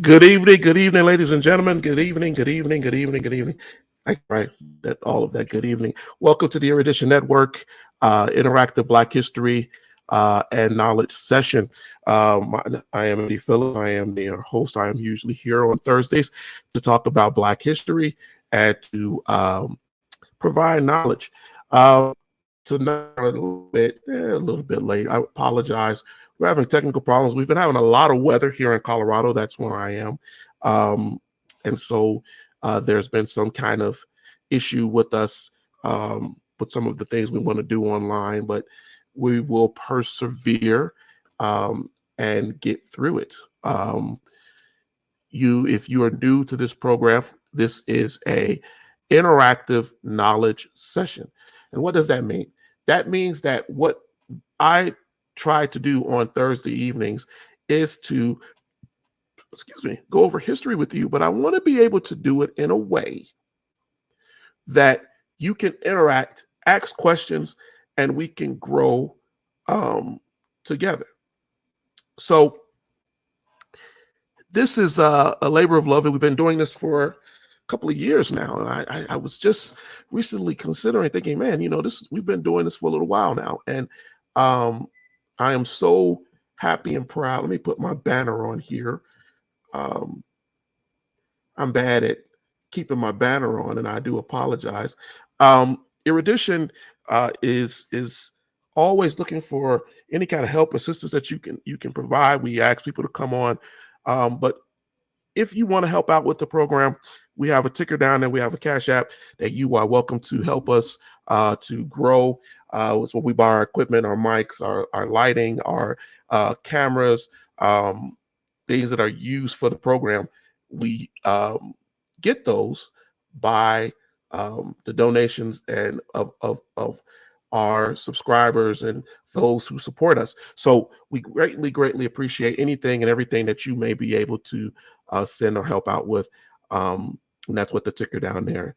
Good evening, ladies and gentlemen. Good evening. Right, that all of that. Good evening. Welcome to the Erudition Network, interactive Black History and knowledge session. I am Eddie Phillips. I am the host. I am usually here on Thursdays to talk about Black history and to provide knowledge. Tonight a little bit late. I apologize. We're having technical problems. We've been having a lot of weather here in Colorado. That's where I am. And so there's been some kind of issue with us with some of the things we want to do online, but we will persevere and get through it. If you are new to this program, this is a interactive knowledge session. And what does that mean? That means that what I try to do on Thursday evenings is to, go over history with you, but I want to be able to do it in a way that you can interact, ask questions, and we can grow together. So this is a labor of love, and we've been doing this for a couple of years now. And I was just recently considering, thinking, man, we've been doing this for a little while now, and I am so happy and proud. Let me put my banner on here. I'm bad at keeping my banner on, and I do apologize. Erudition is always looking for any kind of help, assistance that you can provide. We ask people to come on, but if you want to help out with the program, we have a ticker down there. We have a Cash App that you are welcome to help us to grow. It's when we buy our equipment, our mics, our lighting, our cameras, things that are used for the program. We get those by the donations and of our subscribers and those who support us. So we greatly appreciate anything and everything that you may be able to send or help out with. And that's what the ticker down there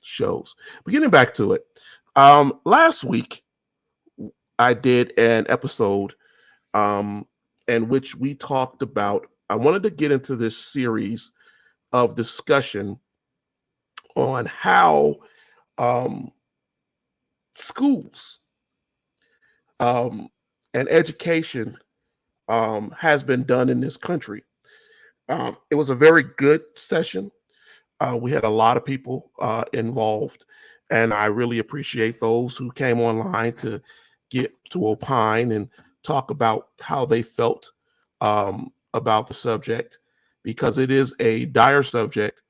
shows. But getting back to it, last week I did an episode in which we talked about, I wanted to get into this series of discussion on how schools and education has been done in this country. It was a very good session. We had a lot of people involved, and I really appreciate those who came online to get to opine and talk about how they felt about the subject, because it is a dire subject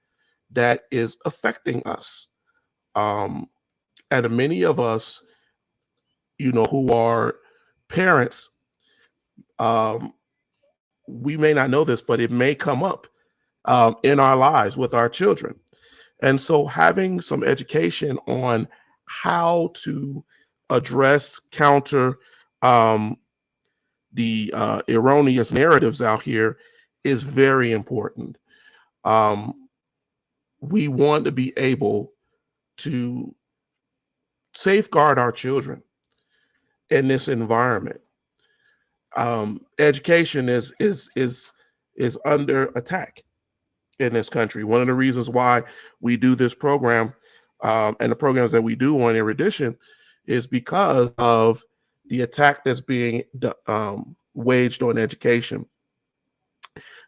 that is affecting us. And many of us, who are parents, we may not know this, but it may come up in our lives with our children. And so having some education on how to address, counter the erroneous narratives out here is very important. We want to be able to safeguard our children in this environment. Education is under attack in this country. One of the reasons why we do this program and the programs that we do on Erudition is because of the attack that's being waged on education.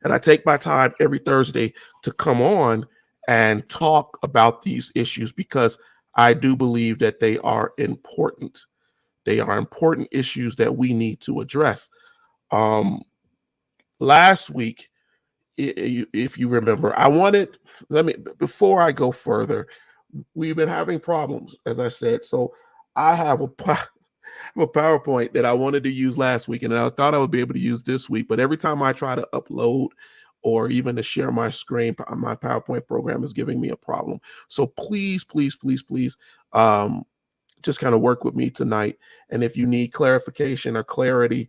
And I take my time every Thursday to come on and talk about these issues because I do believe that they are important. They are important issues that we need to address. Last week, if you remember, before I go further, we've been having problems, as I said. So I have a PowerPoint that I wanted to use last week, and I thought I would be able to use this week. But every time I try to upload or even to share my screen, my PowerPoint program is giving me a problem. So please, please, please, please, just kind of work with me tonight. And if you need clarification or clarity,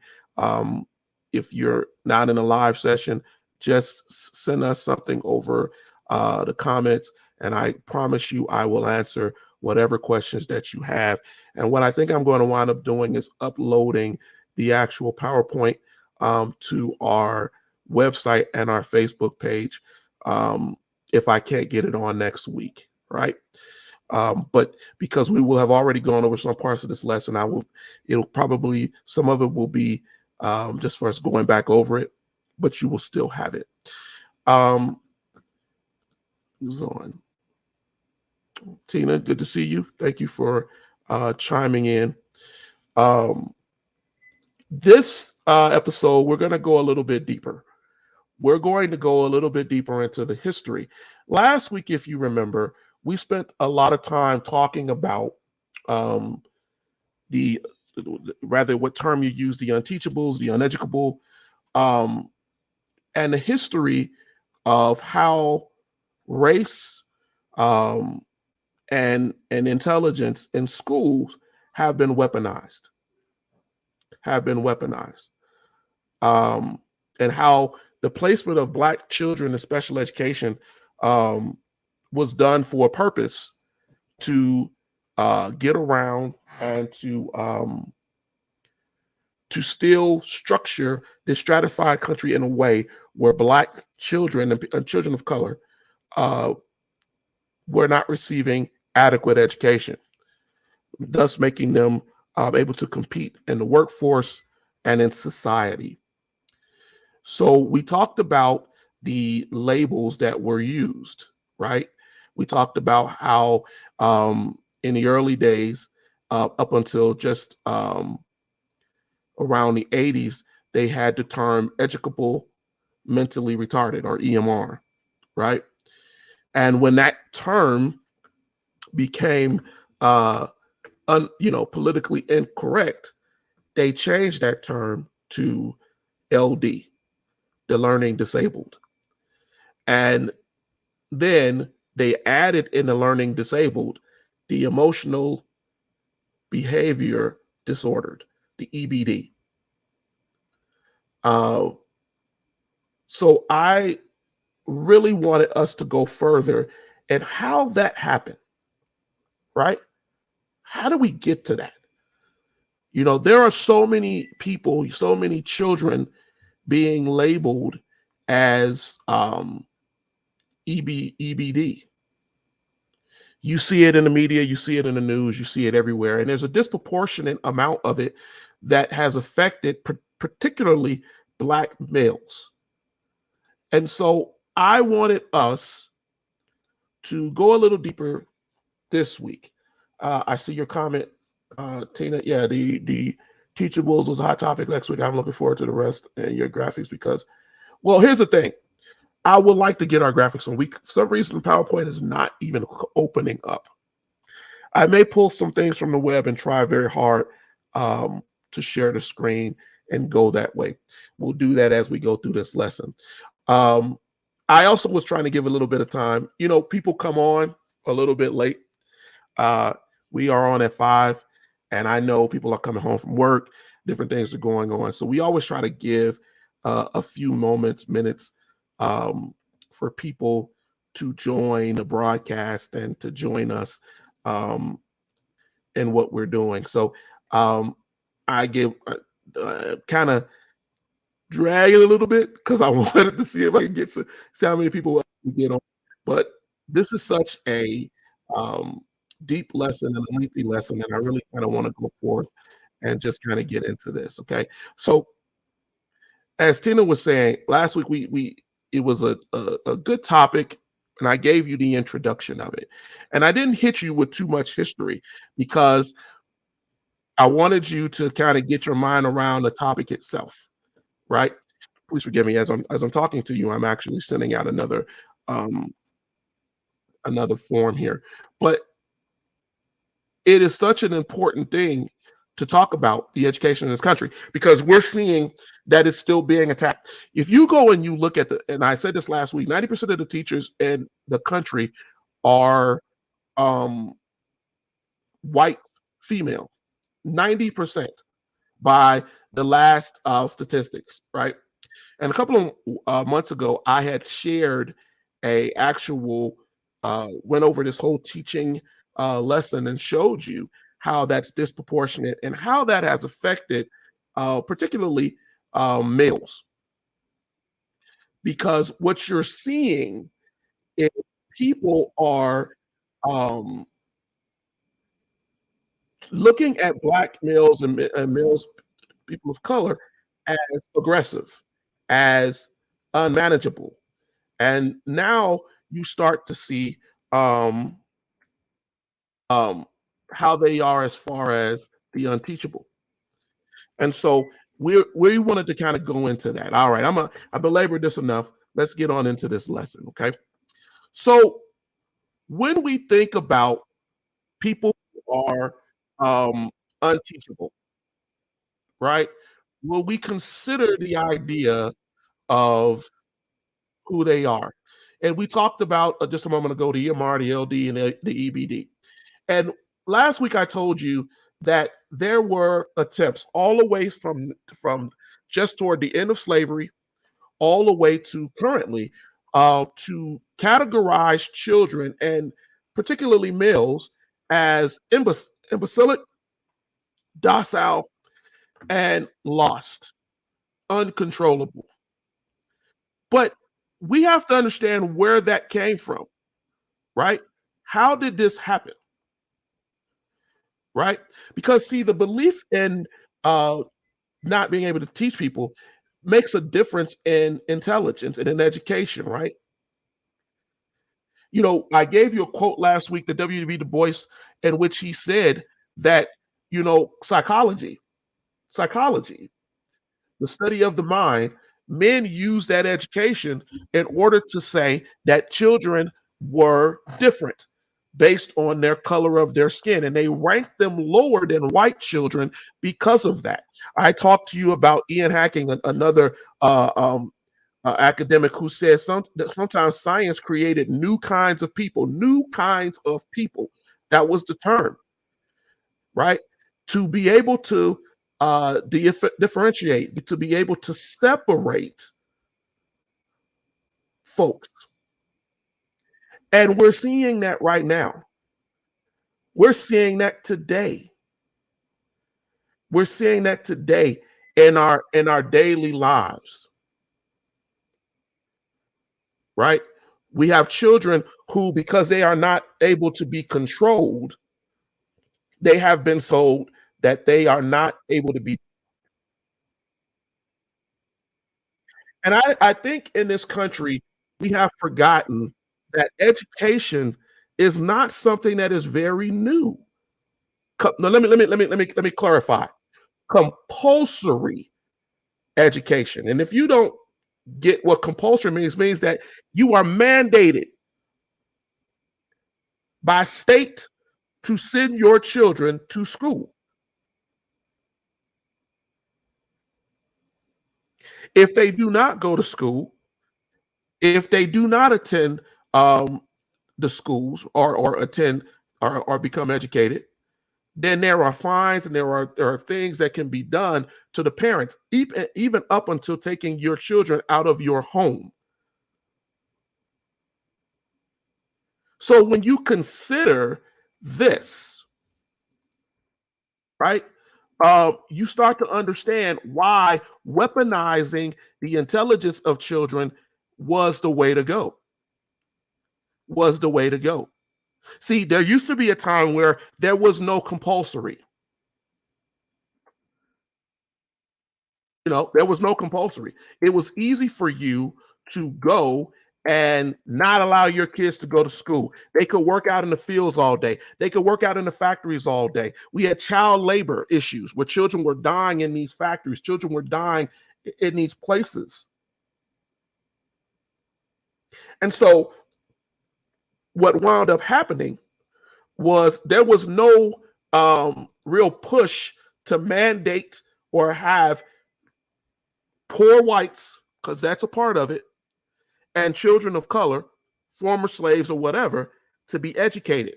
if you're not in a live session, just send us something over the comments, and I promise you I will answer whatever questions that you have. And what I think I'm going to wind up doing is uploading the actual PowerPoint to our website and our Facebook page if I can't get it on next week, right? But because we will have already gone over some parts of this lesson, some of it will be just for us going back over it, but you will still have it. Who's on? Tina, good to see you. Thank you for chiming in. This episode, we're going to go a little bit deeper. We're going to go a little bit deeper into the history. Last week, if you remember, we spent a lot of time talking about what term you use, the unteachables, the uneducable, and the history of how race and intelligence in schools have been weaponized, and how the placement of Black children in special education was done for a purpose to get around and to still structure the stratified country in a way where Black children and children of color were not receiving adequate education, thus making them able to compete in the workforce and in society. So we talked about the labels that were used, right? We talked about how in the early days, up until just around the 80s, they had the term educable mentally retarded, or EMR, right? And when that term became politically incorrect, they changed that term to LD, the learning disabled. And then they added in the learning disabled the emotional behavior disordered, the EBD. So I really wanted us to go further and how that happened, right? How do we get to that? You know, there are so many people, so many children being labeled as EBD. You see it in the media, you see it in the news, you see it everywhere. And there's a disproportionate amount of it that has affected particularly Black males. And so I wanted us to go a little deeper this week. I see your comment, Tina. Yeah, the teachables was a hot topic next week. I'm looking forward to the rest and your graphics because, well, here's the thing. I would like to get our graphics on. For some reason, PowerPoint is not even opening up. I may pull some things from the web and try very hard to share the screen and go that way. We'll do that as we go through this lesson. I also was trying to give a little bit of time. You know, people come on a little bit late. We are on at 5, and I know people are coming home from work. Different things are going on. So we always try to give a few minutes for people to join the broadcast and to join us in what we're doing. So I give kind of drag it a little bit because I wanted to see if I can see how many people we get on. But this is such a deep lesson and a lengthy lesson, and I really kind of want to go forth and just kind of get into this. Okay. So as Tina was saying last week, we it was a good topic, and I gave you the introduction of it, and I didn't hit you with too much history because I wanted you to kind of get your mind around the topic itself, right? Please forgive me as I'm talking to you. I'm actually sending out um, another form here, but it is such an important thing to talk about the education in this country because we're seeing that it's still being attacked. If you go and you look at and I said this last week, 90% of the teachers in the country are um, white female, 90% by the last statistics, right? And a couple of months ago, I had shared a actual went over this whole teaching lesson and showed you how that's disproportionate and how that has affected particularly males. Because what you're seeing is people are um, looking at black males and males, people of color, as aggressive, as unmanageable. And now you start to see um, um, how they are as far as the unteachable. And so we wanted to kind of go into that. All right, I belabored this enough. Let's get on into this lesson, okay? So when we think about people who are unteachable, right? Will we consider the idea of who they are? And we talked about just a moment ago the EMR, the LD, and the EBD. And last week I told you that there were attempts all the way from just toward the end of slavery all the way to currently to categorize children and particularly males as imbecilic, docile, and lost, uncontrollable. But we have to understand where that came from, right? How did this happen? Right? Because see, the belief in not being able to teach people makes a difference in intelligence and in education, right? You know, I gave you a quote last week, the W.B. Du Bois, in which he said that, psychology, the study of the mind, men use that education in order to say that children were different based on their color of their skin, and they ranked them lower than white children because of that. I talked to you about Ian Hacking, another academic, who says that sometimes science created new kinds of people, new kinds of people. That was the term, right? To be able to differentiate, to be able to separate folks. And we're seeing that right now. We're seeing that today. We're seeing that today in our daily lives. Right? We have children who, because they are not able to be controlled, they have been told that they are not able to be. And I think in this country, we have forgotten that education is not something that is very new. No, let me clarify. Compulsory education. And if you don't get what compulsory means that you are mandated by state to send your children to school. If they do not go to school, if they do not attend the schools or attend or become educated, then there are fines and there are things that can be done to the parents, even up until taking your children out of your home. So when you consider this, right, you start to understand why weaponizing the intelligence of children was the way to go. Was the way to go. See, there used to be a time where there was no compulsory. There was no compulsory. It was easy for you to go and not allow your kids to go to school. They could work out in the fields all day. They could work out in the factories all day. We had child labor issues where children were dying in these factories. Children were dying in these places. And so what wound up happening was there was no real push to mandate or have poor whites, because that's a part of it, and children of color, former slaves or whatever, to be educated,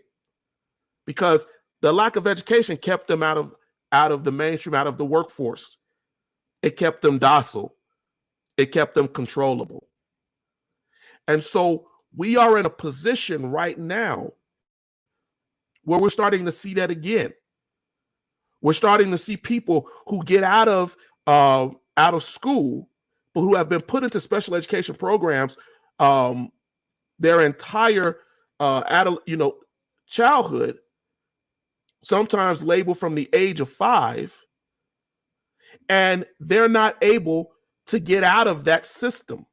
because the lack of education kept them out of the mainstream, out of the workforce. It kept them docile. It kept them controllable. And so we are in a position right now where we're starting to see that again. We're starting to see people who get out of school, but who have been put into special education programs their entire childhood, sometimes labeled from the age of 5, and they're not able to get out of that system.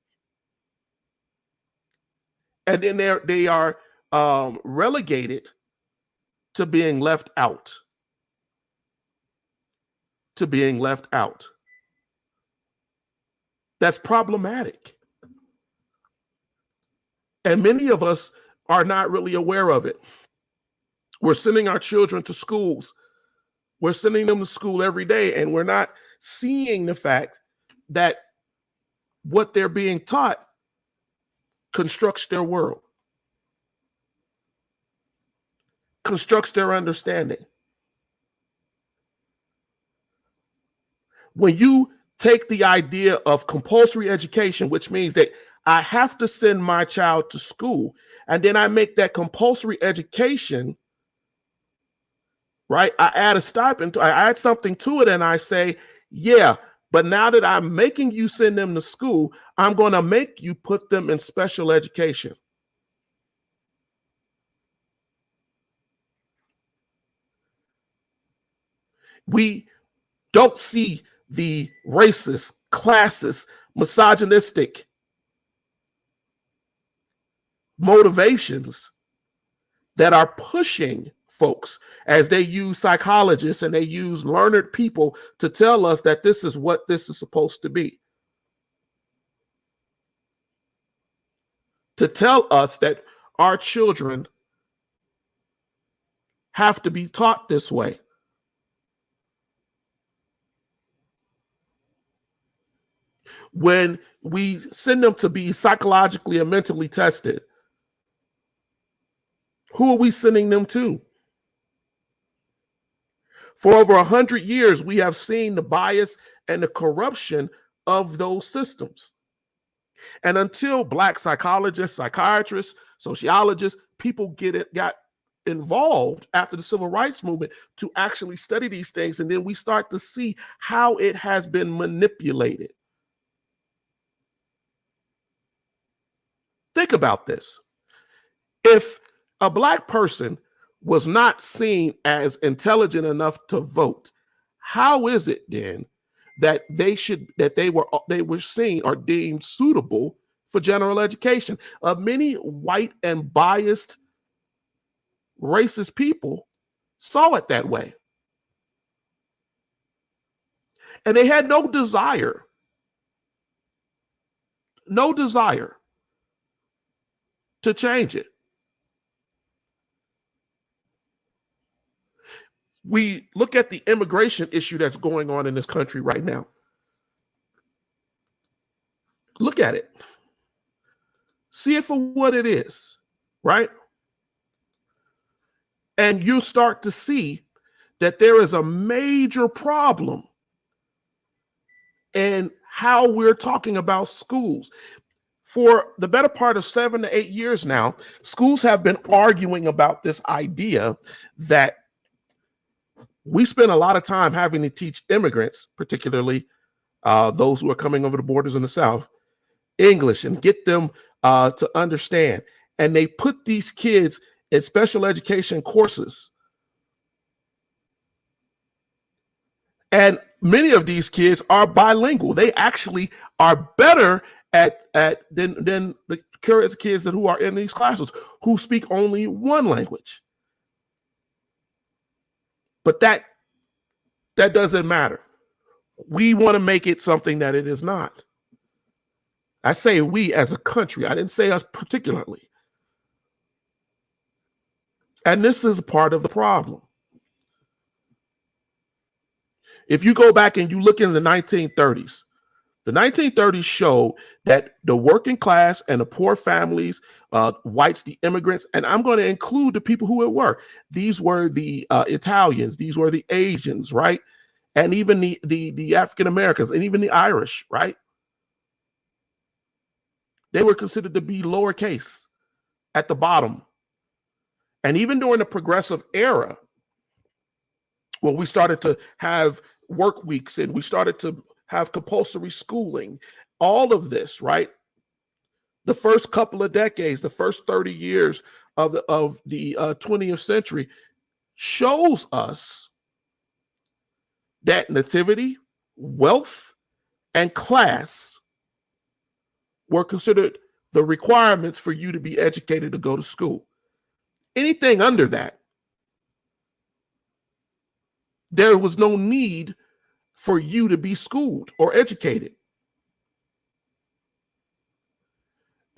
And then they are relegated to being left out. To being left out. That's problematic. And many of us are not really aware of it. We're sending our children to schools. We're sending them to school every day, and we're not seeing the fact that what they're being taught constructs their world, constructs their understanding. When you take the idea of compulsory education, which means that I have to send my child to school, and then I make that compulsory education, right? I add a stipend, I add something to it, and I say, yeah, but now that I'm making you send them to school, I'm going to make you put them in special education. We don't see the racist, classist, misogynistic motivations that are pushing folks as they use psychologists and they use learned people to tell us that this is what this is supposed to be. To tell us that our children have to be taught this way. When we send them to be psychologically and mentally tested, who are we sending them to? For over 100 years, we have seen the bias and the corruption of those systems. And until Black psychologists, psychiatrists, sociologists, people got involved after the civil rights movement to actually study these things, and then we start to see how it has been manipulated. Think about this. If a Black person was not seen as intelligent enough to vote, how is it then that they were seen or deemed suitable for general education? Many white and biased racist people saw it that way. And they had no desire to change it. We look at the immigration issue that's going on in this country right now. Look at it. See it for what it is, right? And you start to see that there is a major problem in how we're talking about schools. For the better part of 7 to 8 years now, schools have been arguing about this idea that we spend a lot of time having to teach immigrants, particularly those who are coming over the borders in the South, English and get them to understand. And they put these kids in special education courses. And many of these kids are bilingual. They actually are better than the kids who are in these classes who speak only one language. But that doesn't matter. We want to make it something that it is not. I say we as a country. I didn't say us particularly. And this is part of the problem. If you go back and you look in the 1930s, the 1930s show that the working class and the poor families, whites, the immigrants, and I'm going to include the people who it were. These were the Italians, these were the Asians, right? And even the African Americans and even the Irish, right? They were considered to be lowercase at the bottom. And even during the progressive era, when we started to have work weeks and we started to have compulsory schooling, all of this, right? The first couple of decades, the first 30 years of the 20th century shows us that nativity, wealth, and class were considered the requirements for you to be educated to go to school. Anything under that, there was no need for you to be schooled or educated.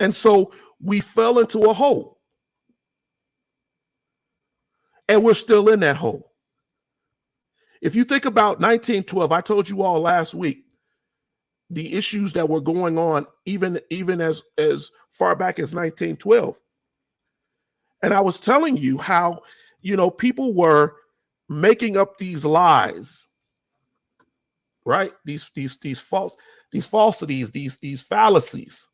And so we fell into a hole. And we're still in that hole. If you think about 1912, I told you all last week, the issues that were going on even as far back as 1912. And I was telling you how, people were making up these lies, right? These falsities, these fallacies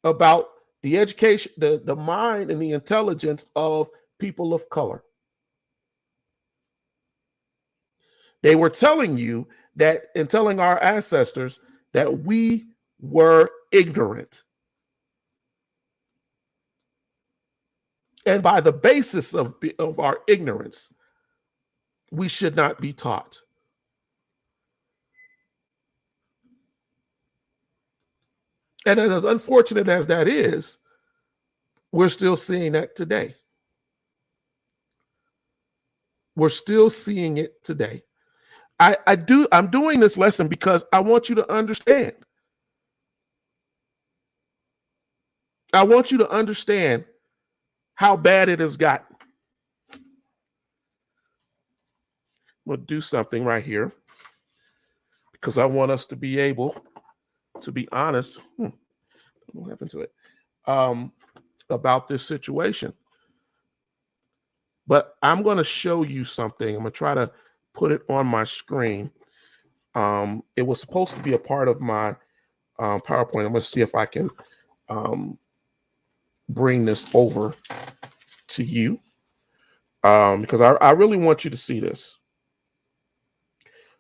about the education, the mind and the intelligence of people of color. They were telling you that, and telling our ancestors that we were ignorant. And by the basis of our ignorance, we should not be taught. And as unfortunate as that is, we're still seeing that today. We're still seeing it today. I'm doing this lesson because I want you to understand. I want you to understand how bad it has gotten. I'm going to do something right here because I want us to be able to be honest. What happened to it? About this situation. But I'm going to show you something. I'm going to try to put it on my screen. It was supposed to be a part of my PowerPoint. I'm going to see if I can bring this over to you because I really want you to see this.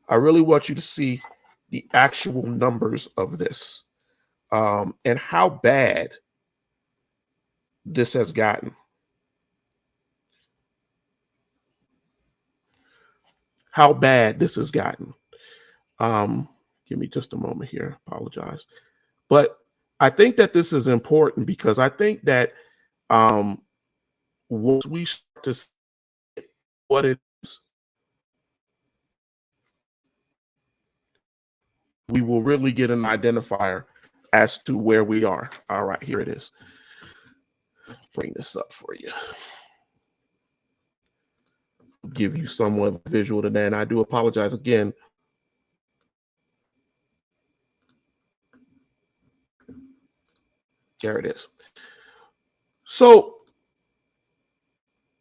I really want you to see the actual numbers of this and how bad this has gotten. How bad this has gotten. Give me just a moment here. Apologize. But I think that this is important because I think that once we start to see what it is, we will really get an identifier as to where we are. All right, here it is. Bring this up for you. Give you somewhat of a visual today, and I do apologize again. There it is. So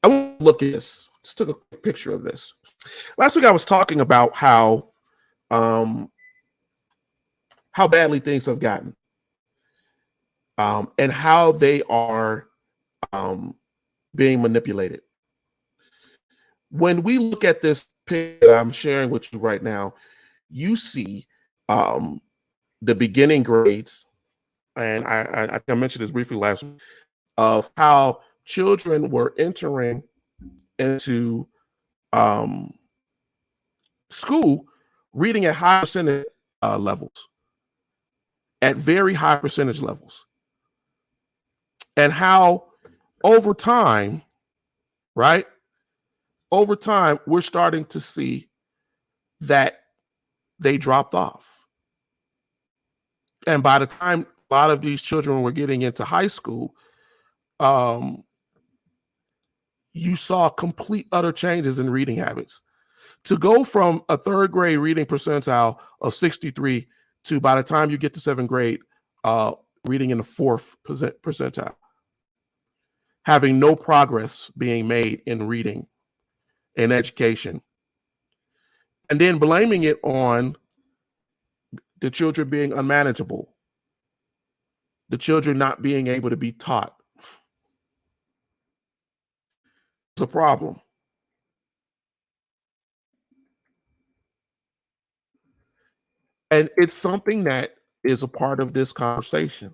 I want to look at this. Just took a picture of this. Last week I was talking about how badly things have gotten, and how they are being manipulated. When we look at this picture that I'm sharing with you right now, you see the beginning grades, and I mentioned this briefly last week, of how children were entering into school reading at high percentage levels, at very high percentage levels, and how over time, right? Over time, we're starting to see that they dropped off. And by the time a lot of these children were getting into high school, you saw complete utter changes in reading habits. To go from a third grade reading percentile of 63 to, by the time you get to seventh grade, reading in the fourth percentile, having no progress being made in reading and education, and then blaming it on the children being unmanageable, the children not being able to be taught. It's a problem. And it's something that is a part of this conversation,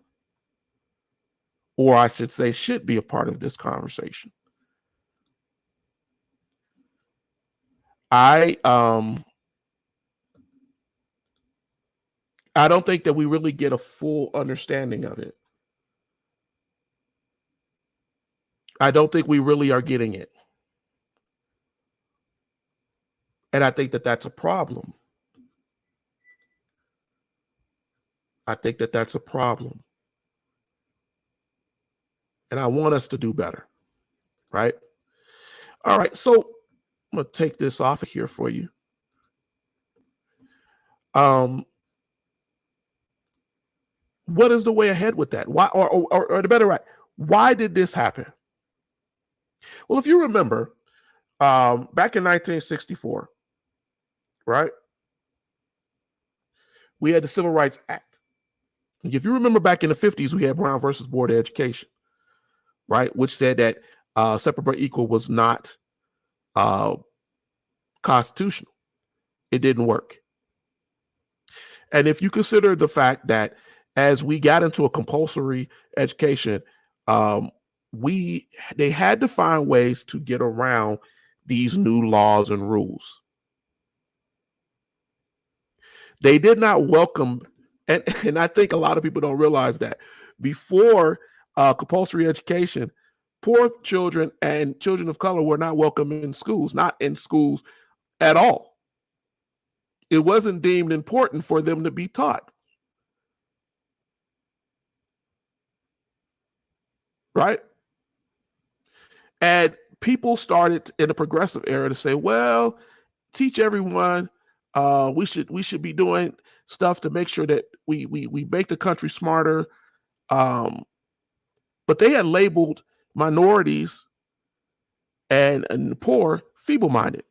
or I should say, should be a part of this conversation. I don't think that we really get a full understanding of it. I don't think we really are getting it. And I think that that's a problem. I think that that's a problem. And I want us to do better, right? All right, so I'm going to take this off of here for you. What is the way ahead with that? Why, or the better right, why did this happen? Well, if you remember, back in 1964, right, we had the Civil Rights Act. If you remember, back in the 50s, we had Brown versus Board of Education, right, which said that separate but equal was not constitutional. It didn't work. And if you consider the fact that as we got into a compulsory education, they had to find ways to get around these new laws and rules. They did not welcome, and I think a lot of people don't realize that before compulsory education, poor children and children of color were not welcome in schools, not in schools at all. It wasn't deemed important for them to be taught. Right? And people started in the progressive era to say, well, teach everyone. We should be doing stuff to make sure that we make the country smarter. But they had labeled minorities and the poor feeble-minded.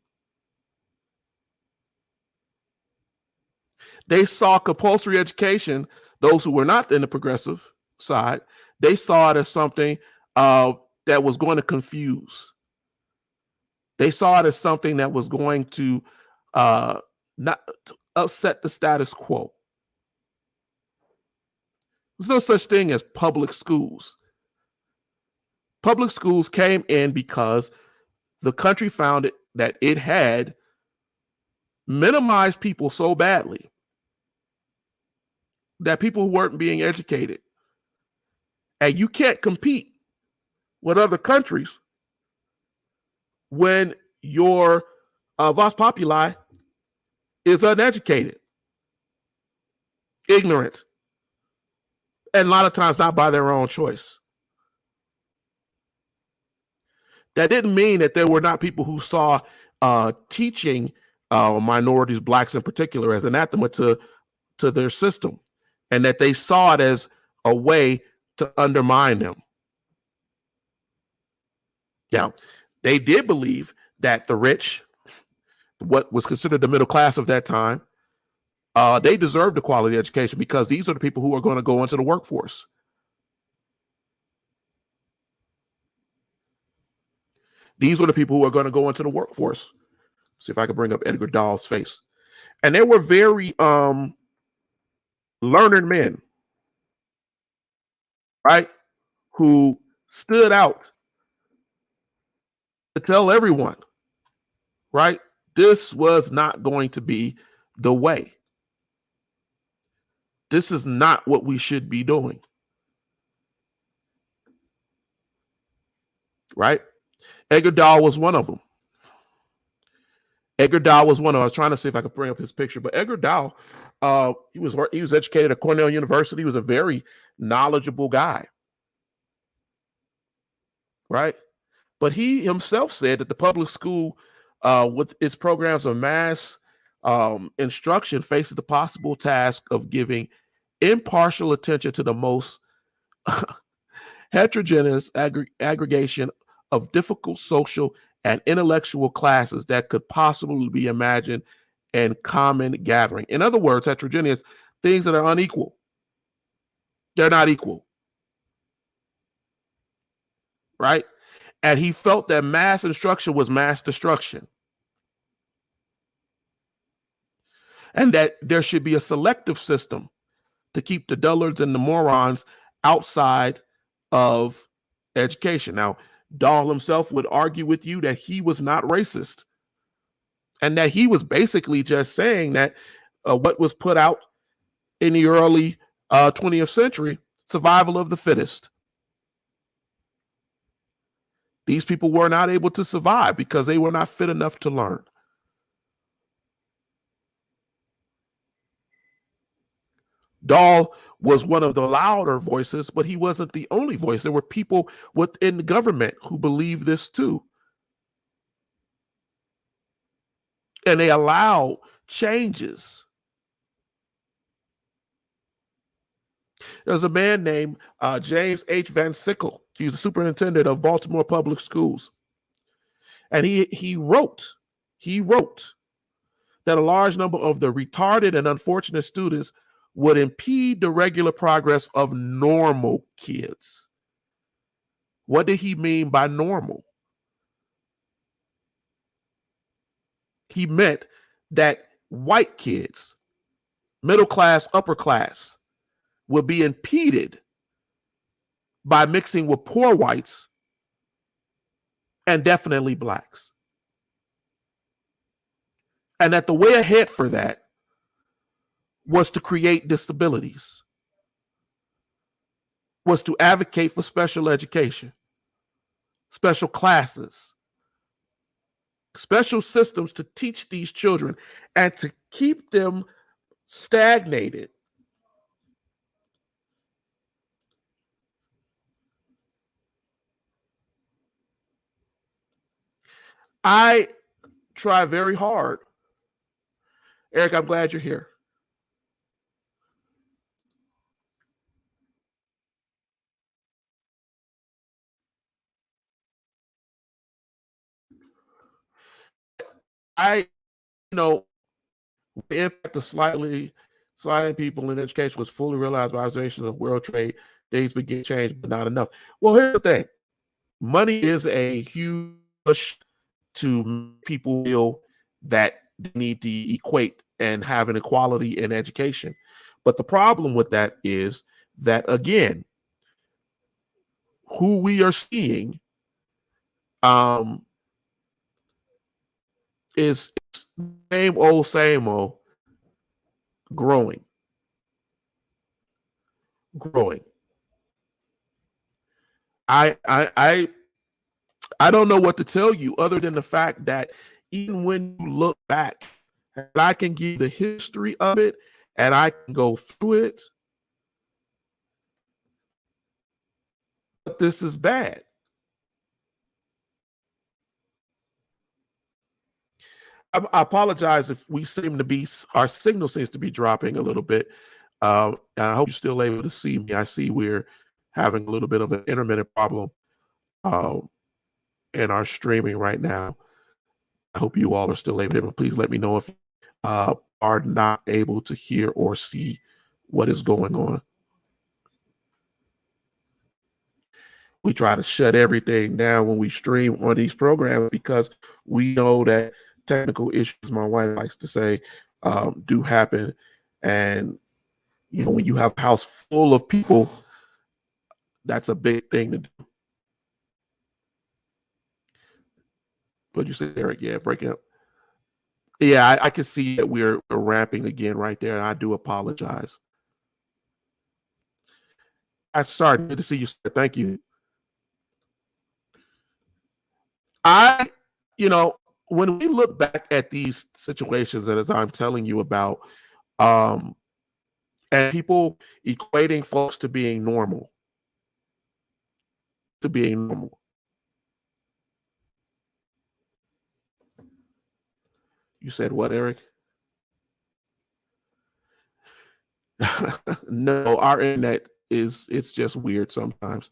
They saw compulsory education, those who were not in the progressive side, they saw it as something that was going to confuse. They saw it as something that was going to not to upset the status quo. There's no such thing as public schools. Public schools came in because the country found that it had minimized people so badly that people weren't being educated. And you can't compete with other countries when your vast populi is uneducated, ignorant, and a lot of times not by their own choice. That didn't mean that there were not people who saw teaching minorities, blacks in particular, as anathema to their system, and that they saw it as a way to undermine them. Now, they did believe that the rich, what was considered the middle class of that time, they deserved a quality education because these are the people who are going to go into the workforce. These were the people who are going to go into the workforce. See if I can bring up Edgar Dahl's face. And they were very learned men, right, who stood out to tell everyone, right? This was not going to be the way. This is not what we should be doing. Right? Edgar Dahl was one of them. Edgar Dahl was one of them. I was trying to see if I could bring up his picture, but Edgar Dahl, he was educated at Cornell University. He was a very knowledgeable guy. Right? But he himself said that the public school, with its programs of mass instruction, faces the possible task of giving impartial attention to the most heterogeneous aggregation of difficult social and intellectual classes that could possibly be imagined in common gathering. In other words, heterogeneous, things that are unequal. They're not equal. Right? And he felt that mass instruction was mass destruction. And that there should be a selective system to keep the dullards and the morons outside of education. Now, Dahl himself would argue with you that he was not racist and that he was basically just saying that what was put out in the early 20th century, survival of the fittest. These people were not able to survive because they were not fit enough to learn. Dahl was one of the louder voices, but he wasn't the only voice. There were people within the government who believed this too. And they allowed changes. There's a man named James H. Van Sickle. He was the superintendent of Baltimore Public Schools. And he wrote that a large number of the retarded and unfortunate students would impede the regular progress of normal kids. What did he mean by normal? He meant that white kids, middle class, upper class, would be impeded by mixing with poor whites and definitely blacks. And that the way ahead for that was to create disabilities, was to advocate for special education, special classes, special systems to teach these children and to keep them stagnated. I try very hard. Eric, I'm glad you're here. The impact of sliding people in education was fully realized by observations of world trade. Things begin to change, but not enough. Well, here's the thing. Money is a huge push to people feel that they need to equate and have an equality in education. But the problem with that is that, again, who we are seeing is same old, growing. I don't know what to tell you other than the fact that even when you look back, and I can give the history of it and I can go through it, but this is bad. I apologize if we seem to be, our signal seems to be dropping a little bit. And I hope you're still able to see me. I see we're having a little bit of an intermittent problem in our streaming right now. I hope you all are still able to. Please let me know if are not able to hear or see what is going on. We try to shut everything down when we stream on these programs because we know that technical issues, my wife likes to say, do happen. And, when you have a house full of people, that's a big thing to do. What'd you say, Eric? Yeah, breaking up. Yeah, I can see that we're ramping again right there, and I do apologize. I'm sorry. Good to see you, sir. Thank you. You know, when we look back at these situations that as I'm telling you about, um, and people equating folks to being normal, to being normal. You said what, Eric? No, our internet it's just weird sometimes.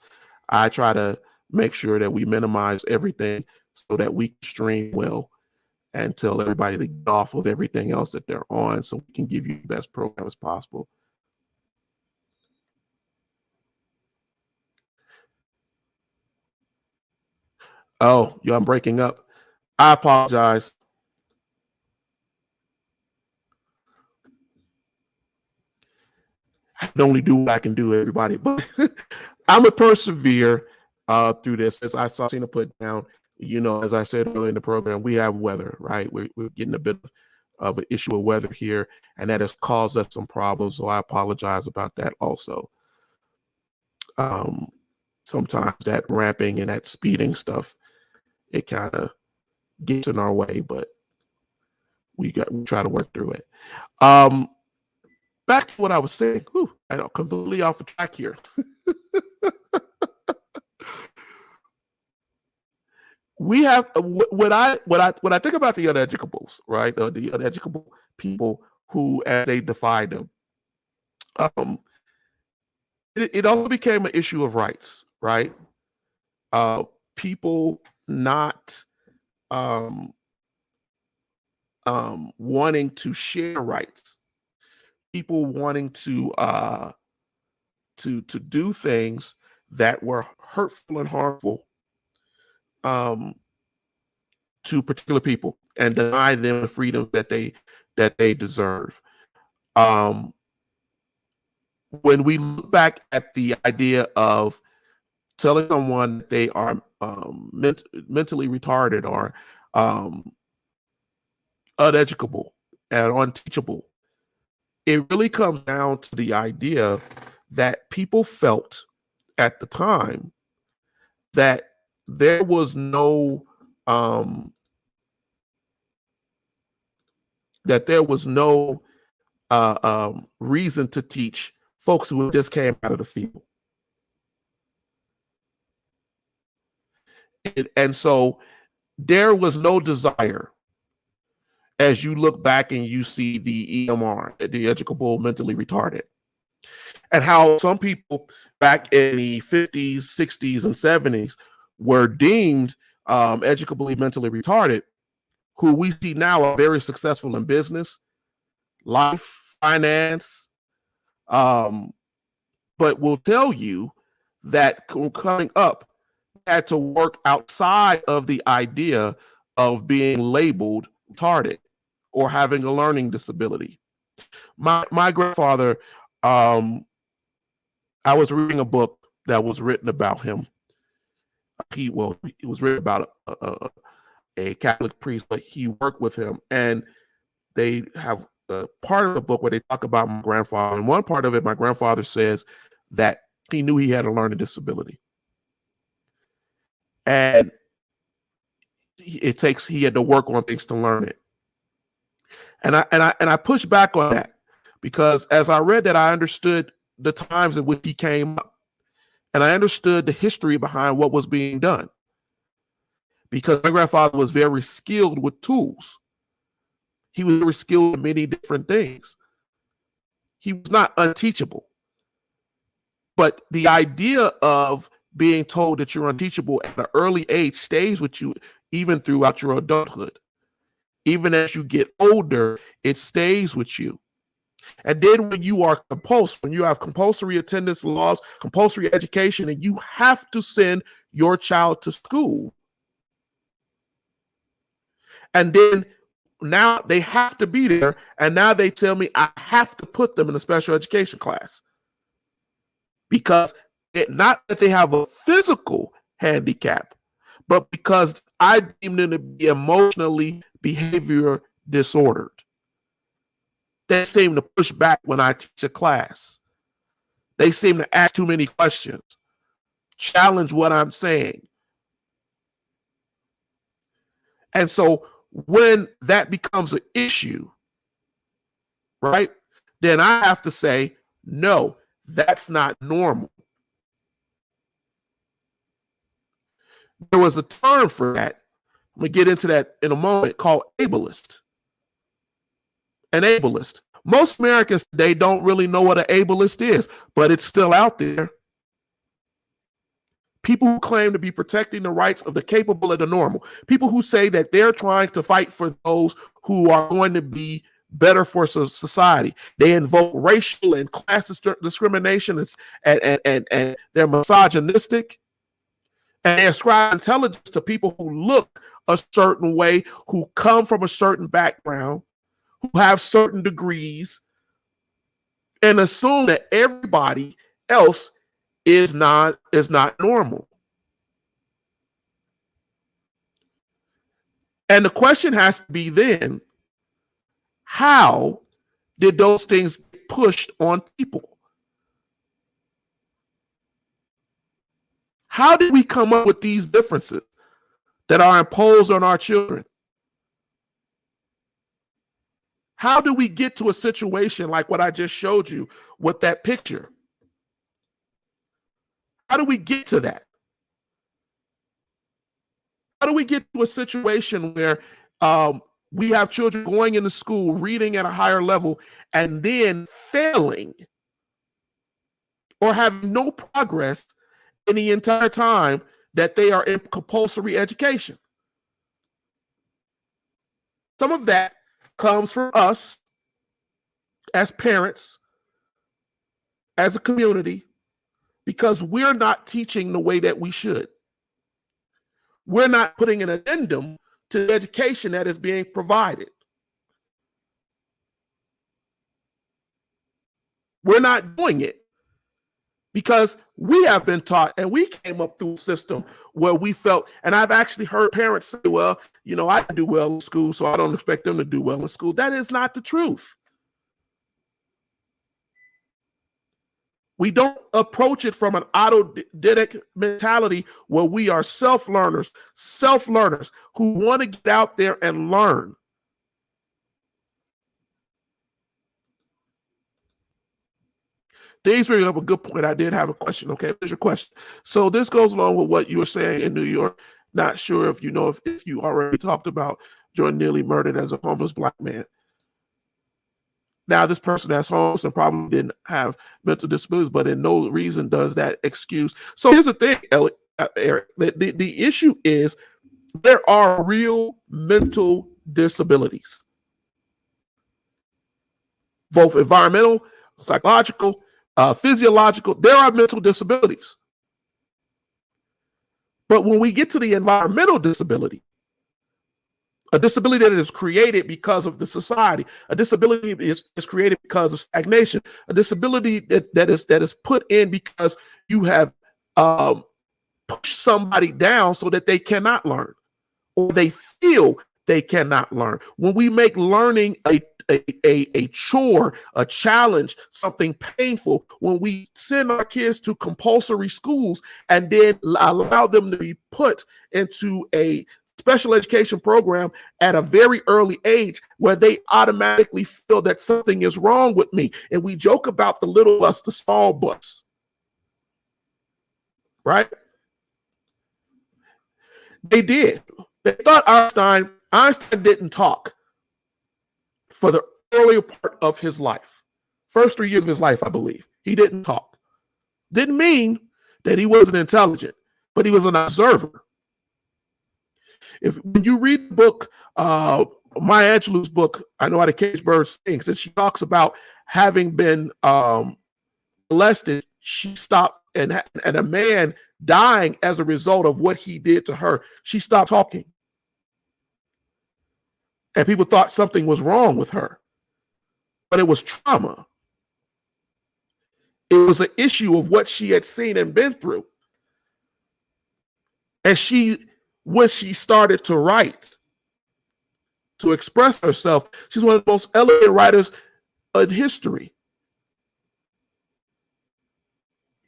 I try to make sure that we minimize everything so that we can stream well and tell everybody to get off of everything else that they're on so we can give you the best program as possible. Oh, yeah, I'm breaking up. I apologize. I can only do what I can do, everybody. But I'm a persevere through this. As I saw Tina put down, as I said earlier in the program, we have weather, right? We're getting a bit of an issue with weather here, and that has caused us some problems. So I apologize about that also. Sometimes that ramping and that speeding stuff, it kind of gets in our way, but we try to work through it. Back to what I was saying. Whew, I don't completely off the track here. We have when I think about the uneducables, right? The uneducable people who, as they define them, it also became an issue of rights, right? People not wanting to share rights, people wanting to do things that were hurtful and harmful to particular people and deny them the freedom that they deserve. When we look back at the idea of telling someone that they are mentally retarded or uneducable and unteachable, it really comes down to the idea that people felt at the time that there was no reason to teach folks who just came out of the field. And so there was no desire, as you look back and you see the EMR, the educable mentally retarded, and how some people back in the 50s, 60s, and 70s were deemed educably mentally retarded, who we see now are very successful in business, life, finance, but will tell you that coming up had to work outside of the idea of being labeled retarded or having a learning disability. My grandfather, I was reading a book that was written about him. It was written about a Catholic priest, but he worked with him, and they have a part of the book where they talk about my grandfather. And one part of it, my grandfather says that he knew he had a learning disability, and he had to work on things to learn it. And I pushed back on that because as I read that, I understood the times in which he came up, and I understood the history behind what was being done. Because my grandfather was very skilled with tools. He was very skilled in many different things. He was not unteachable. But the idea of being told that you're unteachable at an early age stays with you even throughout your adulthood. Even as you get older, it stays with you. And then when you are when you have compulsory attendance laws, compulsory education, and you have to send your child to school. And then now they have to be there. And now they tell me I have to put them in a special education class. Because not that they have a physical handicap, but because I deem them to be emotionally behavior disordered. They seem to push back when I teach a class. They seem to ask too many questions, challenge what I'm saying. And so when that becomes an issue, right, then I have to say, no, that's not normal. There was a term for that. I'm going to get into that in a moment, called ableist. An ableist. Most Americans today don't really know what an ableist is, but it's still out there. People who claim to be protecting the rights of the capable and the normal. People who say that they're trying to fight for those who are going to be better for society. They invoke racial and class discrimination, and they're misogynistic. And they ascribe intelligence to people who look a certain way, who come from a certain background, who have certain degrees, and assume that everybody else is not normal. And the question has to be then, how did those things get pushed on people? How did we come up with these differences that are imposed on our children? How do we get to a situation like what I just showed you with that picture? How do we get to that? How do we get to a situation where we have children going into school, reading at a higher level, and then failing or having no progress in the entire time that they are in compulsory education? Some of that comes from us as parents, as a community, because we're not teaching the way that we should. We're not putting an addendum to the education that is being provided. We're not doing it because we have been taught, and we came up through a system where we felt, and I've actually heard parents say, well, you know, I do well in school, so I don't expect them to do well in school. That is not the truth. We don't approach it from an autodidact mentality where we are self-learners who want to get out there and learn. These bring up a good point. I did have a question. Okay, here's your question. So this goes along with what you were saying in New York. Not sure if you know if you already talked about Jordan nearly murdered as a homeless black man. Now, this person that's homeless and probably didn't have mental disabilities, but in no reason does that excuse. So here's the thing, Eric. The issue is there are real mental disabilities, both environmental, psychological, physiological. There are mental disabilities. But when we get to the environmental disability, a disability that is created because of the society, a disability is created because of stagnation, a disability that is put in because you have pushed somebody down so that they cannot learn, or they feel they cannot learn. When we make learning a chore, a challenge, something painful, when we send our kids to compulsory schools and then allow them to be put into a special education program at a very early age where they automatically feel that something is wrong with me. And we joke about the little bus, the small bus, right? They did. They thought Einstein didn't talk for the earlier part of his life. First 3 years of his life, I believe. He didn't talk. Didn't mean that he wasn't intelligent, but he was an observer. When you read the book, Maya Angelou's book, I Know How to Cage Birds Sings, and she talks about having been molested, she stopped, and a man dying as a result of what he did to her. She stopped talking. And people thought something was wrong with her. But it was trauma. It was an issue of what she had seen and been through. And she when she started to write, to express herself. She's one of the most elegant writers in history.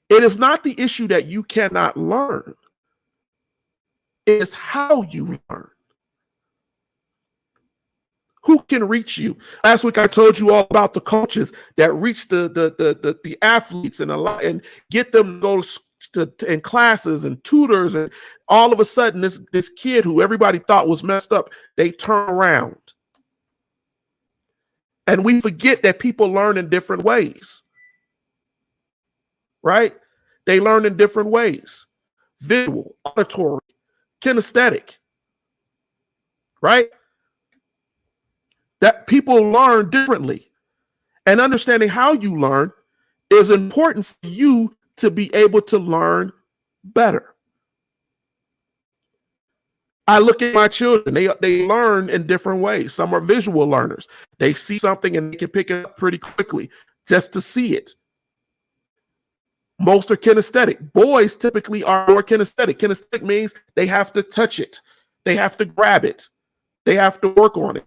It is not the issue that you cannot learn. It is how you learn. Who can reach you? Last week I told you all about the coaches that reach the athletes and get them to go in classes and tutors, and all of a sudden this kid who everybody thought was messed up, they turn around. And we forget that people learn in different ways, right? They learn in different ways: visual, auditory, kinesthetic, right? That people learn differently, and understanding how you learn is important for you to be able to learn better. I look at my children, they learn in different ways. Some are visual learners. They see something and they can pick it up pretty quickly just to see it. Most are kinesthetic. Boys typically are more kinesthetic. Kinesthetic means they have to touch it. They have to grab it. They have to work on it.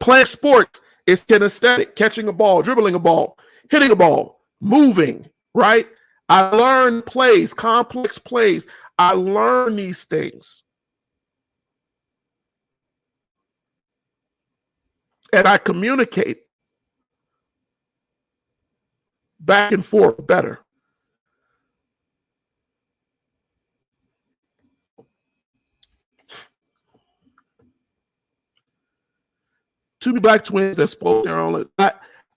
Playing sports is kinesthetic. Catching a ball, dribbling a ball, hitting a ball, moving, right? I learn plays, complex plays. I learn these things. And I communicate back and forth better. Two black twins that spoke their own.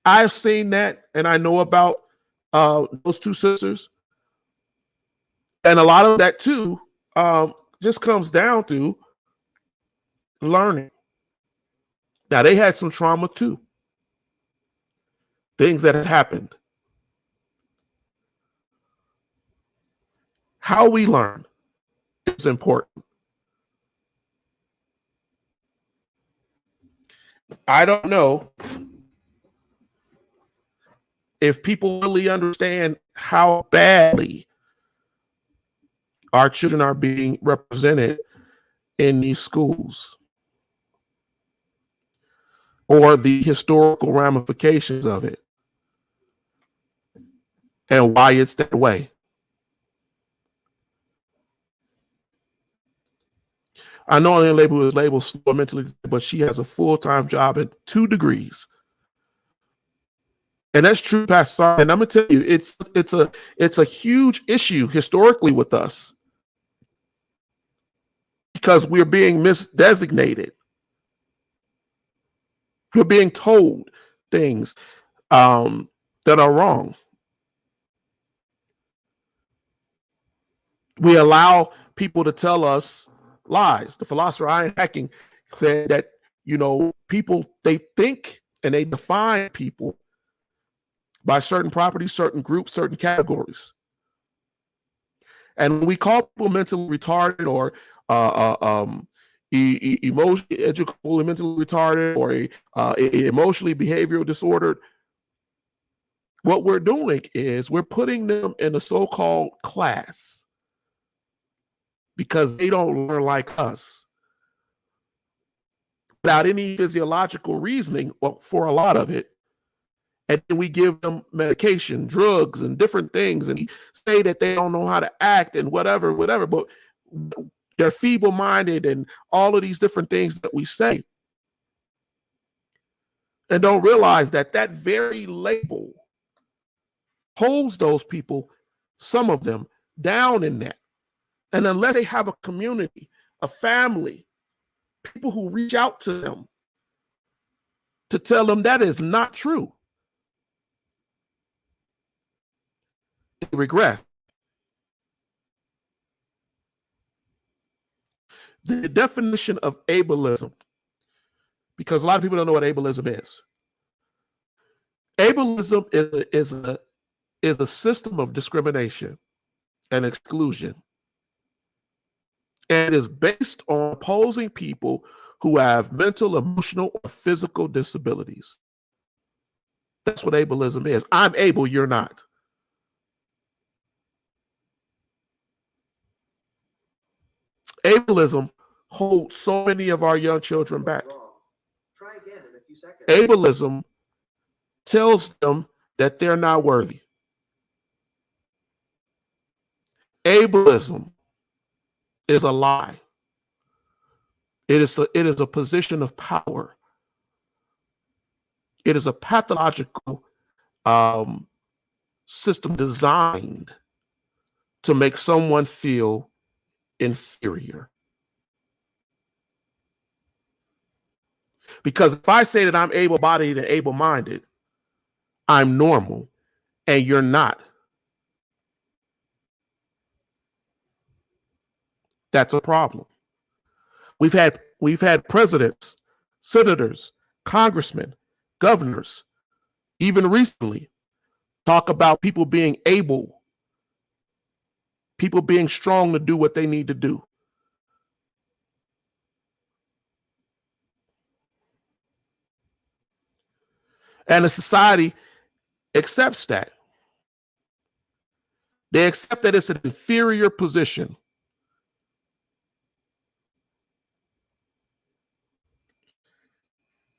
I've seen that, and I know about those two sisters. And a lot of that too just comes down to learning. Now, they had some trauma too. Things that had happened. How we learn is important. I don't know if people really understand how badly our children are being represented in these schools, or the historical ramifications of it, and why it's that way. I know Ellen Label is labeled slow mentally, but she has a full-time job and 2 degrees. And that's true, Pastor. And I'm gonna tell you, it's a huge issue historically with us, because we're being misdesignated. We're being told things that are wrong. We allow people to tell us lies. The philosopher Ian Hacking said that, people, they think and they define people by certain properties, certain groups, certain categories. And when we call people mentally retarded, or educable and mentally retarded, or emotionally behavioral disordered, what we're doing is we're putting them in a so-called class, because they don't learn like us, without any physiological reasoning for a lot of it. And then we give them medication, drugs, and different things, and say that they don't know how to act and whatever, but they're feeble-minded and all of these different things that we say, and don't realize that that very label holds those people, some of them, down in that. And unless they have a community, a family, people who reach out to them to tell them that is not true, they regress. The definition of ableism, because a lot of people don't know what ableism is. Ableism is a system of discrimination and exclusion, and is based on opposing people who have mental, emotional, or physical disabilities. That's what ableism is. I'm able, you're not. Ableism holds so many of our young children back. Ableism tells them that they're not worthy. Ableism is a lie. It is a position of power. It is a pathological system designed to make someone feel inferior. Because if I say that I'm able-bodied and able-minded, I'm normal, and you're not. That's a problem. We've had presidents, senators, congressmen, governors, even recently, talk about people being able, people being strong to do what they need to do. And the society accepts that. They accept that it's an inferior position.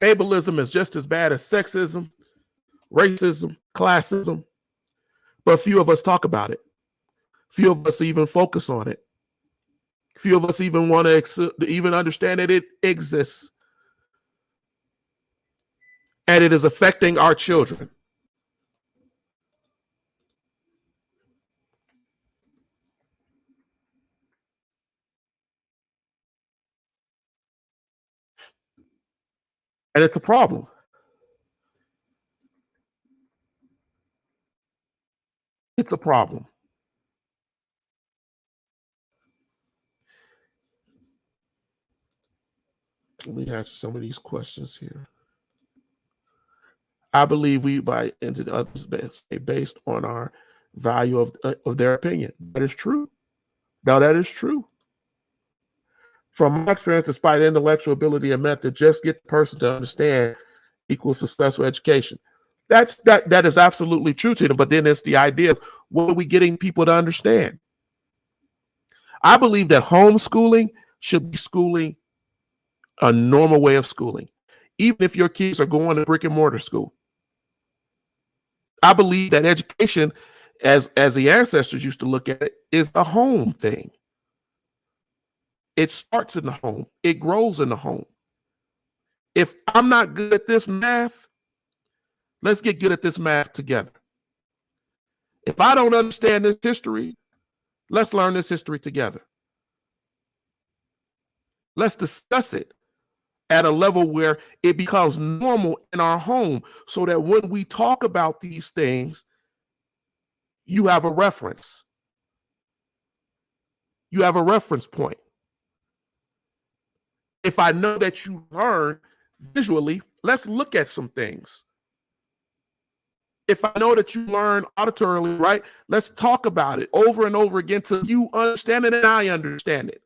Ableism is just as bad as sexism, racism, classism, but few of us talk about it. Few of us even focus on it. Few of us even want to even understand that it exists. And it is affecting our children. And it's a problem. It's a problem. Let me answer some of these questions here. I believe we buy into the others based on our value of their opinion. That is true. Now, that is true. From my experience, despite intellectual ability and method, just get the person to understand equals successful education. That is absolutely true to them. But then it's the idea of what are we getting people to understand? I believe that homeschooling should be schooling a normal way of schooling, even if your kids are going to brick and mortar school. I believe that education, as the ancestors used to look at it, is a home thing. It starts in the home. It grows in the home. If I'm not good at this math, let's get good at this math together. If I don't understand this history, let's learn this history together. Let's discuss it at a level where it becomes normal in our home so that when we talk about these things, you have a reference. You have a reference point. If I know that you learn visually, let's look at some things. If I know that you learn auditorily, right, let's talk about it over and over again till you understand it and I understand it.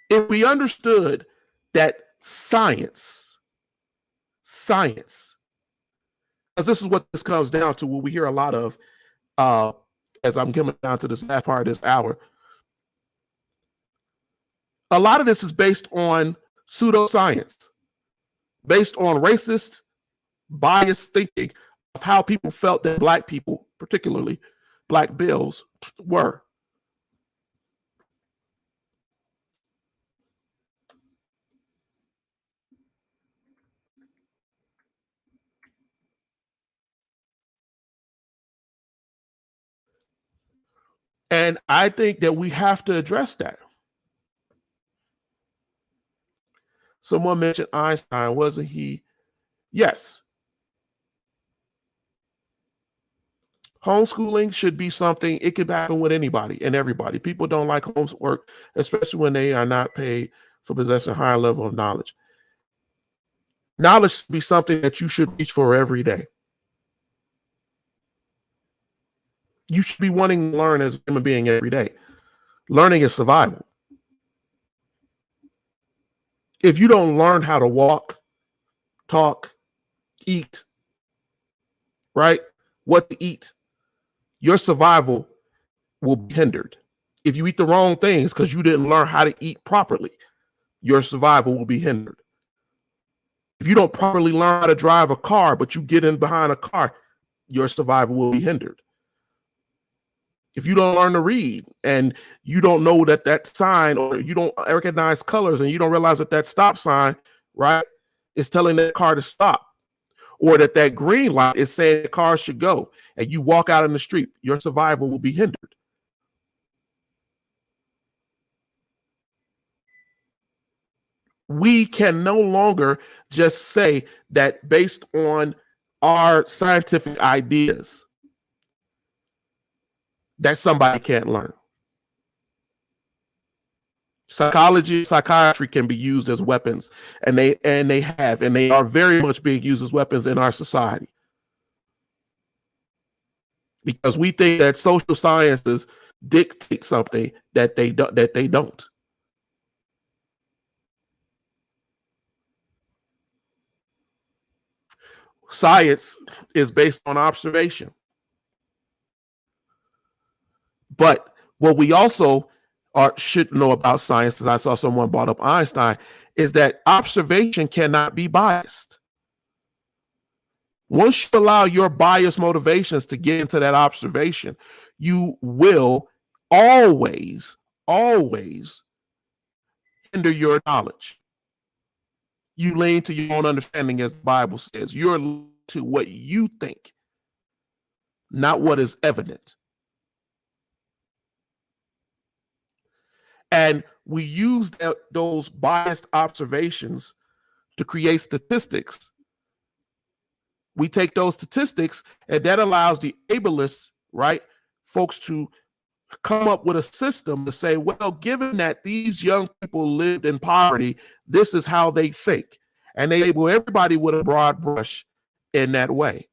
If we understood that science, because this is what this comes down to, what we hear a lot of as I'm coming down to this last part of this hour. A lot of this is based on pseudoscience, based on racist, biased thinking of how people felt that Black people, particularly Black males, were. And I think that we have to address that. Someone mentioned Einstein, wasn't he? Yes. Homeschooling should be something, it could happen with anybody and everybody. People don't like homework, especially when they are not paid for possessing a higher level of knowledge. Knowledge should be something that you should reach for every day. You should be wanting to learn as a human being every day. Learning is survival. If you don't learn how to walk, talk, eat, right? What to eat, your survival will be hindered. If you eat the wrong things because you didn't learn how to eat properly, your survival will be hindered. If you don't properly learn how to drive a car, but you get in behind a car, your survival will be hindered. If you don't learn to read and you don't know that sign, or you don't recognize colors and you don't realize that stop sign, right, is telling that car to stop, or that green light is saying the car should go, and you walk out in the street, your survival will be hindered. We can no longer just say that based on our scientific ideas that somebody can't learn. Psychology, psychiatry can be used as weapons, and they are very much being used as weapons in our society, because we think that social sciences dictate something that they don't. Science is based on observation. But what we also should know about science, as I saw someone brought up Einstein, is that observation cannot be biased. Once you allow your biased motivations to get into that observation, you will always hinder your knowledge. You lean to your own understanding, as the Bible says. You're to what you think, not what is evident. And we use those biased observations to create statistics. We take those statistics, and that allows the ableists, right, folks, to come up with a system to say, well, given that these young people lived in poverty, this is how they think. And they label everybody with a broad brush in that way.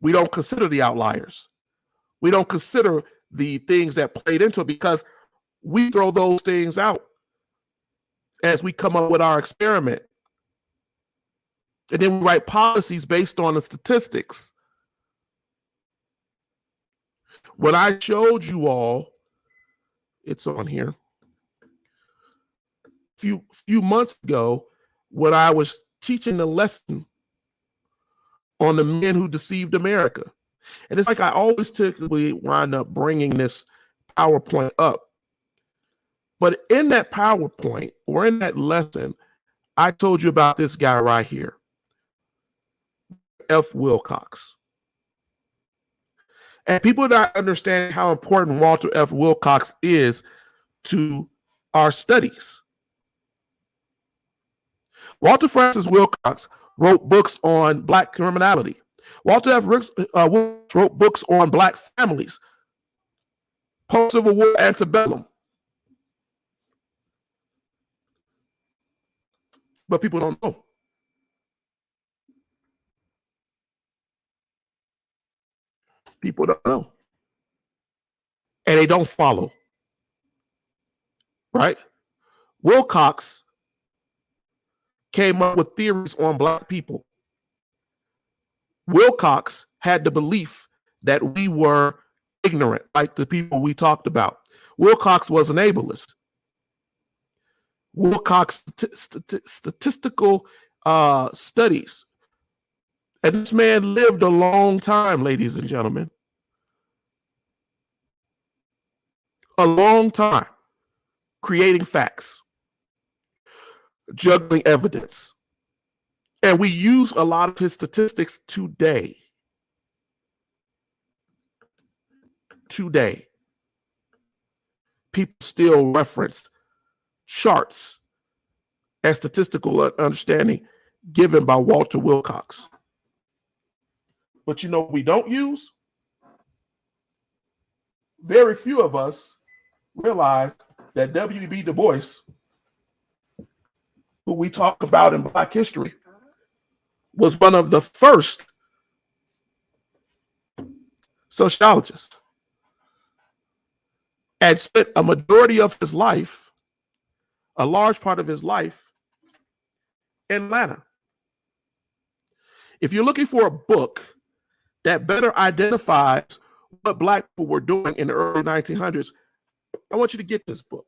We don't consider the outliers. We don't consider the things that played into it, because we throw those things out as we come up with our experiment. And then we write policies based on the statistics. When I showed you all, it's on here, few months ago, when I was teaching the lesson on the men who deceived America. And it's like I always typically wind up bringing this PowerPoint up. But in that PowerPoint, or in that lesson, I told you about this guy right here, F. Wilcox. And people not understand how important Walter F. Wilcox is to our studies. Walter Francis Wilcox wrote books on Black criminality. Walter F. Wilcox wrote books on Black families, post-Civil War, antebellum. But people don't know. People don't know. And they don't follow. Right? Wilcox came up with theories on Black people. Wilcox had the belief that we were ignorant, like the people we talked about. Wilcox was an ableist. Wilcox statistical studies. And this man lived a long time, ladies and gentlemen. A long time creating facts, juggling evidence. And we use a lot of his statistics today. Today. People still reference charts and statistical understanding given by Walter Wilcox. But you know what we don't use? Very few of us realize that W.E.B. Du Bois, who we talk about in Black history, was one of the first sociologists, and spent a majority of his life, a large part of his life, in Atlanta. If you're looking for a book that better identifies what Black people were doing in the early 1900s, I want you to get this book.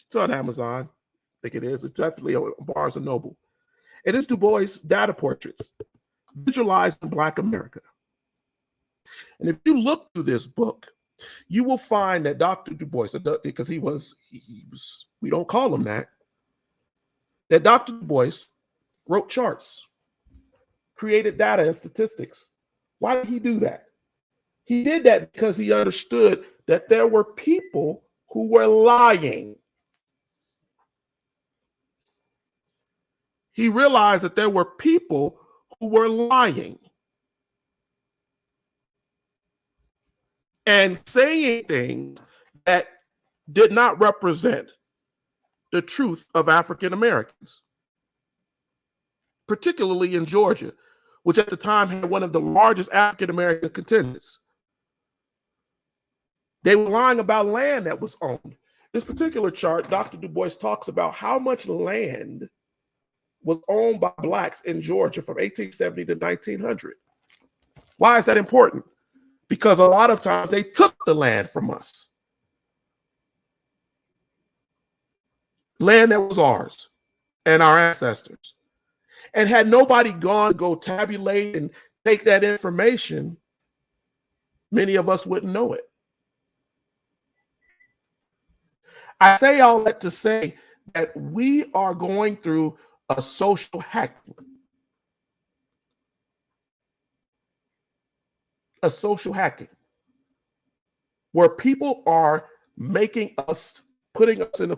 It's on Amazon. I think it is. It's definitely on Barnes and Noble. It is Du Bois' Data Portraits, Visualizing Black America. And if you look through this book, you will find that Dr. Du Bois, because he was, we don't call him that Dr. Du Bois wrote charts, created data and statistics. Why did he do that? He did that because he understood that there were people who were lying. He realized that there were people who were lying and saying things that did not represent the truth of African Americans, particularly in Georgia, which at the time had one of the largest African American contingents. They were lying about land that was owned. This particular chart, Dr. Du Bois talks about how much land was owned by Blacks in Georgia from 1870 to 1900. Why is that important? Because a lot of times they took the land from us. Land that was ours and our ancestors. And had nobody gone to go tabulate and take that information, many of us wouldn't know it. I say all that to say that we are going through a social hacking. A social hacking where people are making us, putting us in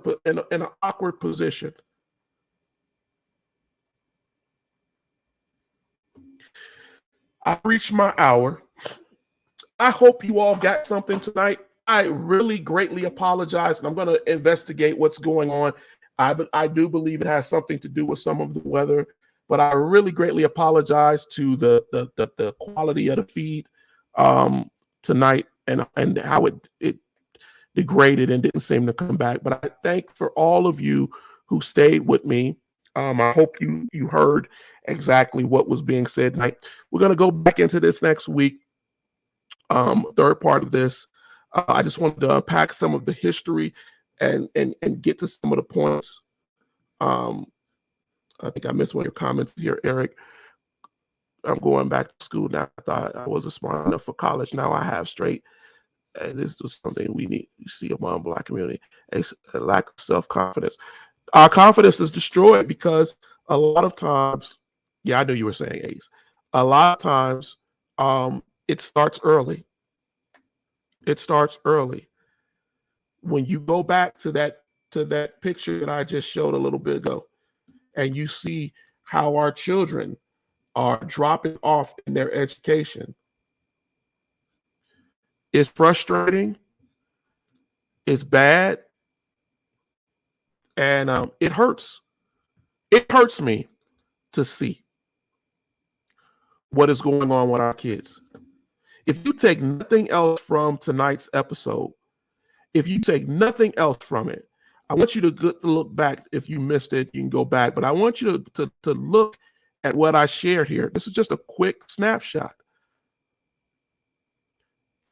an awkward position. I've reached my hour. I hope you all got something tonight. I really greatly apologize, and I'm going to investigate what's going on. I do believe it has something to do with some of the weather, but I really greatly apologize to the quality of the feed tonight and how it degraded and didn't seem to come back. But I thank for all of you who stayed with me. I hope you heard exactly what was being said tonight. We're going to go back into this next week. Third part of this. I just wanted to unpack some of the history and get to some of the points. I think I missed one of your comments here, Eric. I'm going back to school now. I thought I wasn't smart enough for college. Now I have straight. This was something we need to see among Black community. A lack of self-confidence. Our confidence is destroyed because a lot of times, yeah, I knew you were saying Ace. A lot of times, it starts early. It starts early. When you go back to that picture that I just showed a little bit ago, and you see how our children are dropping off in their education, it's frustrating, it's bad, and it hurts. It hurts me to see what is going on with our kids. If you take nothing else from tonight's episode, if you take nothing else from it, I want you to look back. If you missed it, you can go back. But I want you to look at what I shared here. This is just a quick snapshot.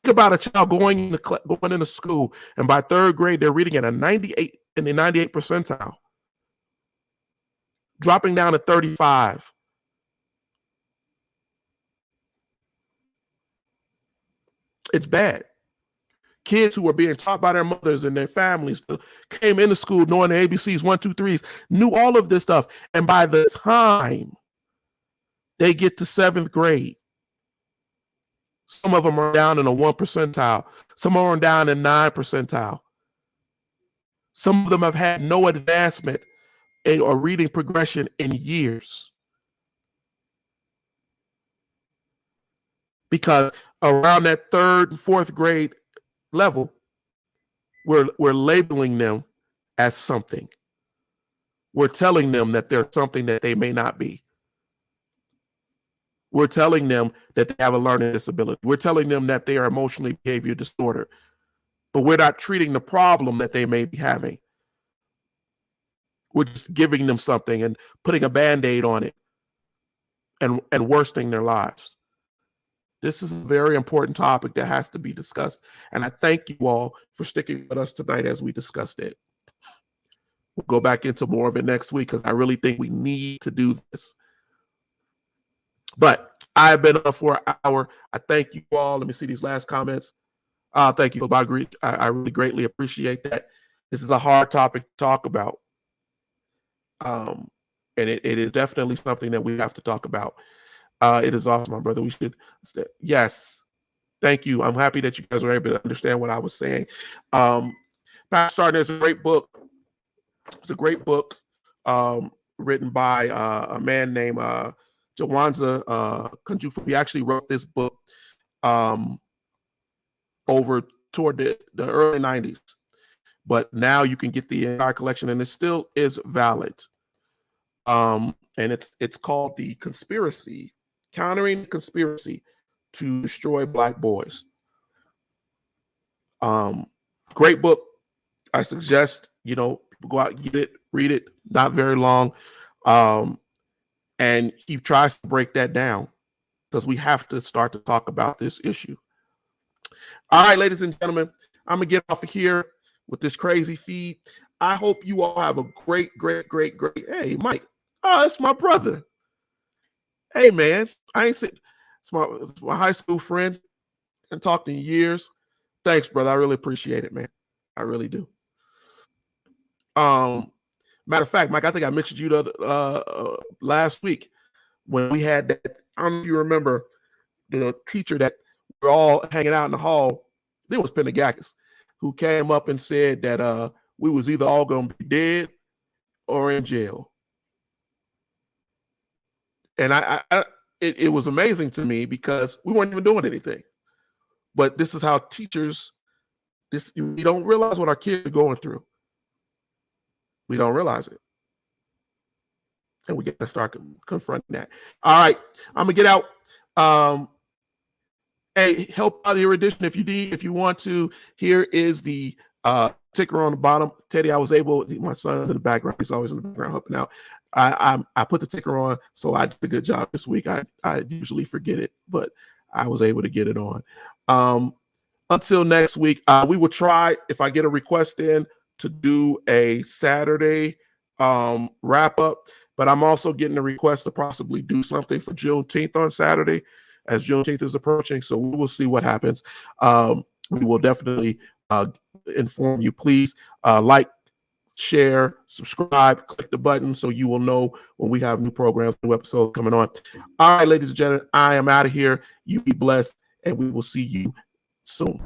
Think about a child going into school, and by third grade, they're reading at a 98 in the 98th percentile, dropping down to 35. It's bad. Kids who were being taught by their mothers and their families came into school knowing the ABCs, 1, 2, 3s, knew all of this stuff. And by the time they get to 7th grade, some of them are down in a 1 percentile. Some of them are down in 9 percentile. Some of them have had no advancement or reading progression in years. Because around that 3rd and 4th grade level, we're labeling them as something. We're telling them that they're something that they may not be. We're telling them that they have a learning disability. We're telling them that they are emotionally behavior disorder. But we're not treating the problem that they may be having. We're just giving them something and putting a Band-Aid on it. and worsening their lives. This is a very important topic that has to be discussed. And I thank you all for sticking with us tonight as we discussed it. We'll go back into more of it next week because I really think we need to do this. But I've been on for an hour. I thank you all. Let me see these last comments. Thank you. I really greatly appreciate that. This is a hard topic to talk about. And it is definitely something that we have to talk about. It is awesome, my brother. We should. Yes. Thank you. I'm happy that you guys were able to understand what I was saying. Pastor Starner is a great book. It's a great book written by a man named Jawanza Kunjufu. He actually wrote this book over toward the early 90s. But now you can get the entire collection, and it still is valid. And it's called The Conspiracy, Countering the Conspiracy to Destroy Black Boys. Great book. I suggest, people go out and get it, read it, not very long. And he tries to break that down because we have to start to talk about this issue. All right, ladies and gentlemen, I'm going to get off of here with this crazy feed. I hope you all have a great. Hey, Mike. Oh, that's my brother. Hey, man. I ain't seen. It's my high school friend and talked in years. Thanks, brother. I really appreciate it, man. I really do. Matter of fact, Mike, I think I mentioned you last week when we had that. I don't know if you remember the teacher that we're all hanging out in the hall. There was Penagakis, who came up and said that we was either all going to be dead or in jail. And it was amazing to me because we weren't even doing anything. But this is how teachers, we don't realize what our kids are going through. We don't realize it. And we get to start confronting that. All right, I'm going to get out. Hey, help out Erudition if you need, if you want to. Here is the ticker on the bottom. Teddy, my son's in the background. He's always in the background helping out. I put the ticker on, so I did a good job this week. I usually forget it, but I was able to get it on. Until next week, we will try, if I get a request in, to do a Saturday wrap up. But I'm also getting a request to possibly do something for Juneteenth on Saturday, as Juneteenth is approaching. So we will see what happens. We will definitely inform you. Please like, share, subscribe, click the button so you will know when we have new programs, new episodes coming on. All right, ladies and gentlemen, I am out of here. You be blessed, and we will see you soon.